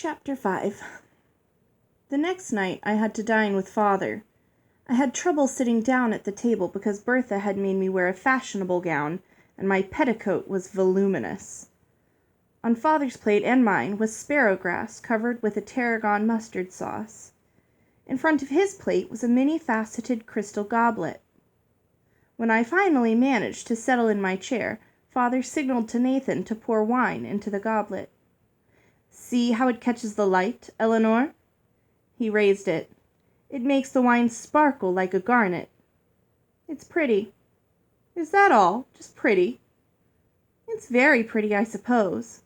Chapter 5. The next night I had to dine with Father. I had trouble sitting down at the table because Bertha had made me wear a fashionable gown, and my petticoat was voluminous. On Father's plate and mine was sparrowgrass covered with a tarragon mustard sauce. In front of his plate was a many-faceted crystal goblet. When I finally managed to settle in my chair, Father signaled to Nathan to pour wine into the goblet. "See how it catches the light, Eleanor?" He raised it. "It makes the wine sparkle like a garnet." "It's pretty." "Is that all? Just pretty?" "It's very pretty, I suppose."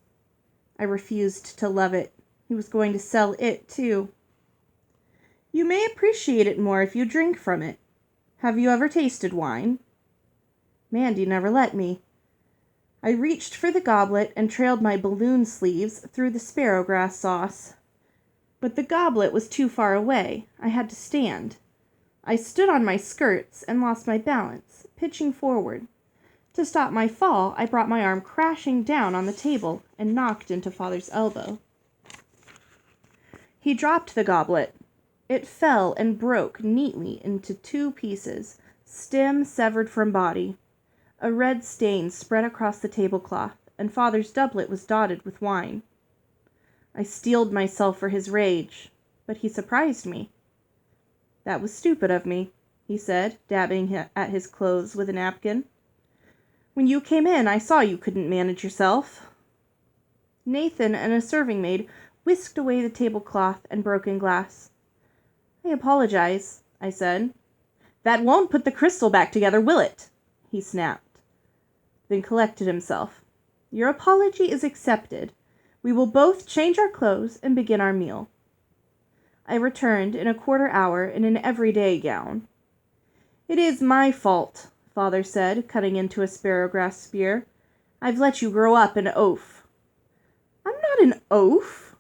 I refused to love it. He was going to sell it, too. "You may appreciate it more if you drink from it. Have you ever tasted wine?" Mandy never let me. I reached for the goblet and trailed my balloon sleeves through the sparrowgrass sauce. But the goblet was too far away. I had to stand. I stood on my skirts and lost my balance, pitching forward. To stop my fall, I brought my arm crashing down on the table and knocked into Father's elbow. He dropped the goblet. It fell and broke neatly into 2 pieces, stem severed from body. A red stain spread across the tablecloth, and Father's doublet was dotted with wine. I steeled myself for his rage, but he surprised me. "That was stupid of me," he said, dabbing at his clothes with a napkin. "When you came in, I saw you couldn't manage yourself." Nathan and a serving maid whisked away the tablecloth and broken glass. "I apologize," I said. "That won't put the crystal back together, will it?" he snapped. Then collected himself. "Your apology is accepted. We will both change our clothes and begin our meal." I returned in a quarter hour in an everyday gown. "It is my fault," Father said, cutting into a sparrowgrass spear. "I've let you grow up an oaf." "I'm not an oaf."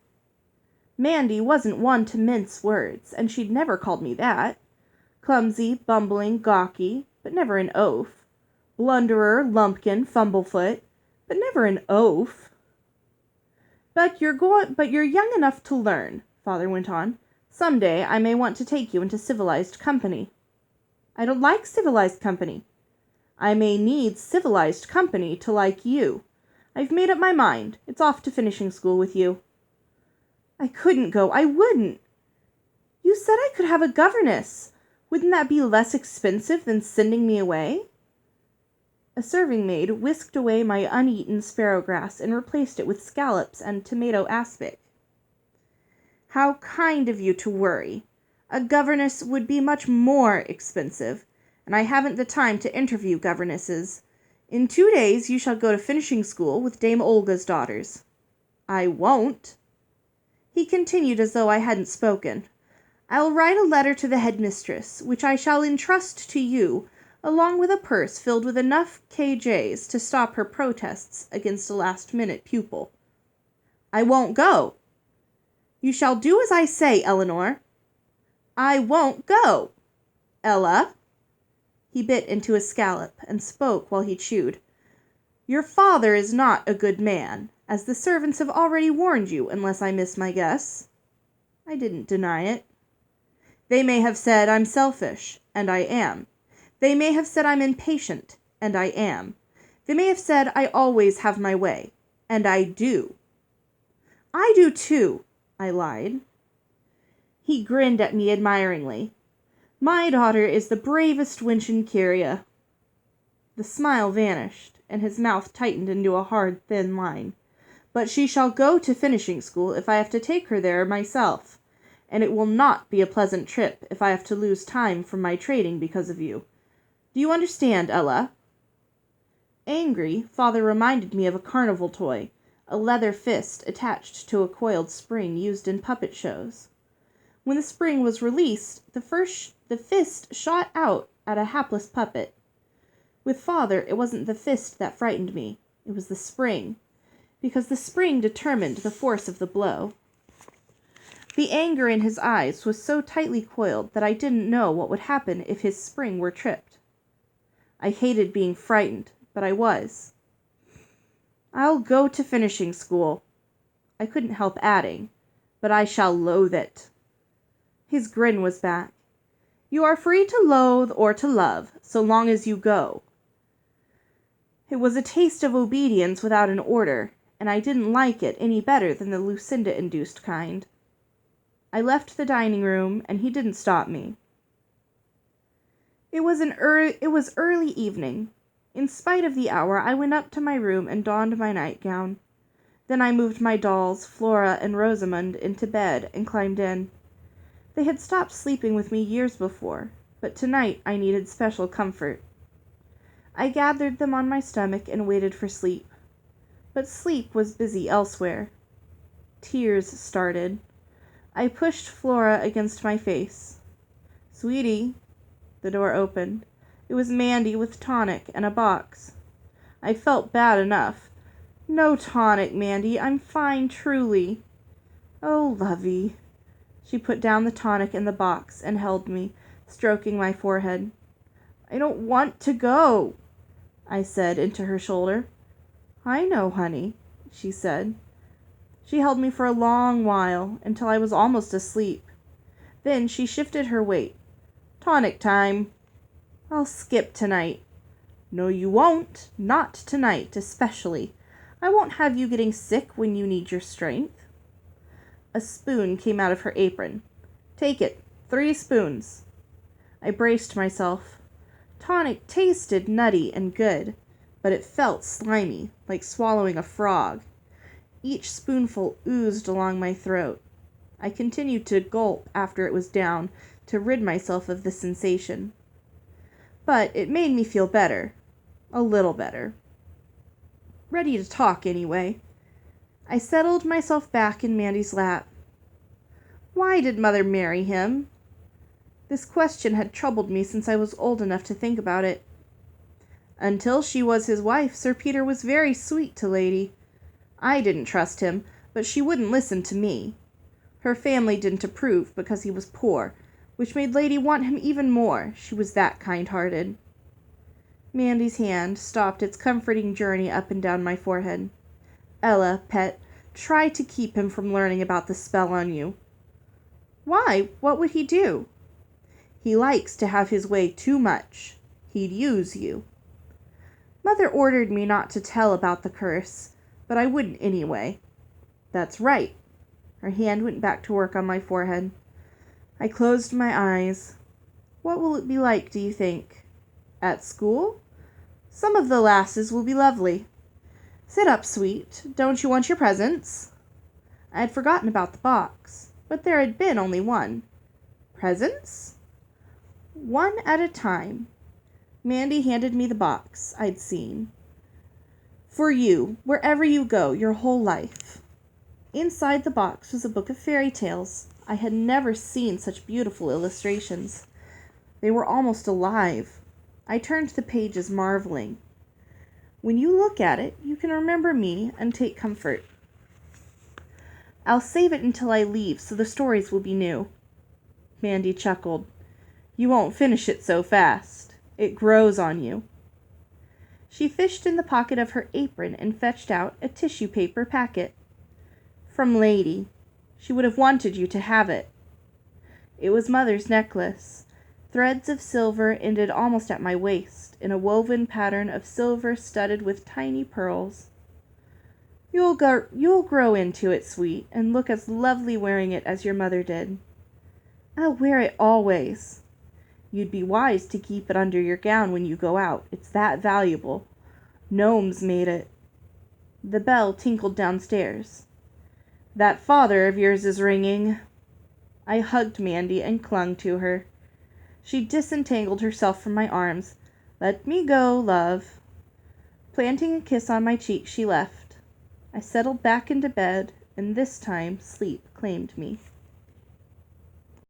Mandy wasn't one to mince words, and she'd never called me that. Clumsy, bumbling, gawky, but never an oaf. Blunderer, lumpkin, fumblefoot, but never an oaf. But you're young enough to learn," Father went on. "Some day I may want to take you into civilized company." "I don't like civilized company." "I may need civilized company to like you. I've made up my mind. It's off to finishing school with you." "I couldn't go. I wouldn't." "You said I could have a governess. Wouldn't that be less expensive than sending me away?" A serving maid whisked away my uneaten sparrowgrass and replaced it with scallops and tomato aspic. "How kind of you to worry. A governess would be much more expensive, and I haven't the time to interview governesses. In 2 days you shall go to finishing school with Dame Olga's daughters." "I won't." He continued as though I hadn't spoken. "I'll write a letter to the headmistress, which I shall entrust to you, along with a purse filled with enough KJs to stop her protests against a last-minute pupil." "I won't go." "You shall do as I say, Eleanor." "I won't go." "Ella." He bit into a scallop and spoke while he chewed. "Your father is not a good man, as the servants have already warned you, unless I miss my guess." I didn't deny it. "They may have said I'm selfish, and I am. They may have said I'm impatient, and I am. They may have said I always have my way, and I do." "I do too," I lied. He grinned at me admiringly. "My daughter is the bravest wench in Kyria." The smile vanished, and his mouth tightened into a hard, thin line. "But she shall go to finishing school if I have to take her there myself, and it will not be a pleasant trip if I have to lose time from my trading because of you. Do you understand, Ella?" Angry, Father reminded me of a carnival toy, a leather fist attached to a coiled spring used in puppet shows. When the spring was released, the fist shot out at a hapless puppet. With Father, it wasn't the fist that frightened me. It was the spring, because the spring determined the force of the blow. The anger in his eyes was so tightly coiled that I didn't know what would happen if his spring were tripped. I hated being frightened, but I was. "I'll go to finishing school." I couldn't help adding, but I shall loathe it." His grin was back. "You are free to loathe or to love, so long as you go." It was a taste of obedience without an order, and I didn't like it any better than the Lucinda-induced kind. I left the dining room, and he didn't stop me. It was early evening. In spite of the hour, I went up to my room and donned my nightgown. Then I moved my dolls, Flora and Rosamond, into bed and climbed in. They had stopped sleeping with me years before, but tonight I needed special comfort. I gathered them on my stomach and waited for sleep. But sleep was busy elsewhere. Tears started. I pushed Flora against my face. "Sweetie." The door opened. It was Mandy with tonic and a box. I felt bad enough. "No tonic, Mandy. I'm fine, truly." "Oh, lovey." She put down the tonic in the box and held me, stroking my forehead. "I don't want to go," I said into her shoulder. "I know, honey," she said. She held me for a long while, until I was almost asleep. Then she shifted her weight. "Tonic time." "I'll skip tonight." "No, you won't. Not tonight, especially. I won't have you getting sick when you need your strength." A spoon came out of her apron. "Take it. 3 spoons." I braced myself. Tonic tasted nutty and good, but it felt slimy, like swallowing a frog. Each spoonful oozed along my throat. I continued to gulp after it was down, to rid myself of the sensation. But it made me feel better. A little better. Ready to talk, anyway. I settled myself back in Mandy's lap. Why did Mother marry him? This question had troubled me since I was old enough to think about it. Until she was his wife, Sir Peter was very sweet to Lady. I didn't trust him, but she wouldn't listen to me. Her family didn't approve because he was poor, which made Lady want him even more. She was that kind-hearted. Mandy's hand stopped its comforting journey up and down my forehead. "Ella, pet, try to keep him from learning about the spell on you." "Why? What would he do?" "He likes to have his way too much. He'd use you." Mother ordered me not to tell about the curse, but I wouldn't anyway. "That's right." Her hand went back to work on my forehead. I closed my eyes. "What will it be like, do you think?" "At school? Some of the lasses will be lovely. Sit up, sweet. Don't you want your presents?" I had forgotten about the box, but there had been only one. "Presents?" "One at a time." Mandy handed me the box I'd seen. "For you, wherever you go, your whole life." Inside the box was a book of fairy tales. I had never seen such beautiful illustrations. They were almost alive. I turned the pages, marveling. When you look at it, you can remember me and take comfort. "I'll save it until I leave, so the stories will be new." Mandy chuckled. "You won't finish it so fast. It grows on you." She fished in the pocket of her apron and fetched out a tissue paper packet. "From Lady. She would have wanted you to have it." It was Mother's necklace. Threads of silver ended almost at my waist, in a woven pattern of silver studded with tiny pearls. You'll grow into it, sweet, and look as lovely wearing it as your mother did." "I'll wear it always." "You'd be wise to keep it under your gown when you go out. It's that valuable. Gnomes made it." The bell tinkled downstairs. "That father of yours is ringing." I hugged Mandy and clung to her. She disentangled herself from my arms. "Let me go, love." Planting a kiss on my cheek, she left. I settled back into bed, and this time sleep claimed me.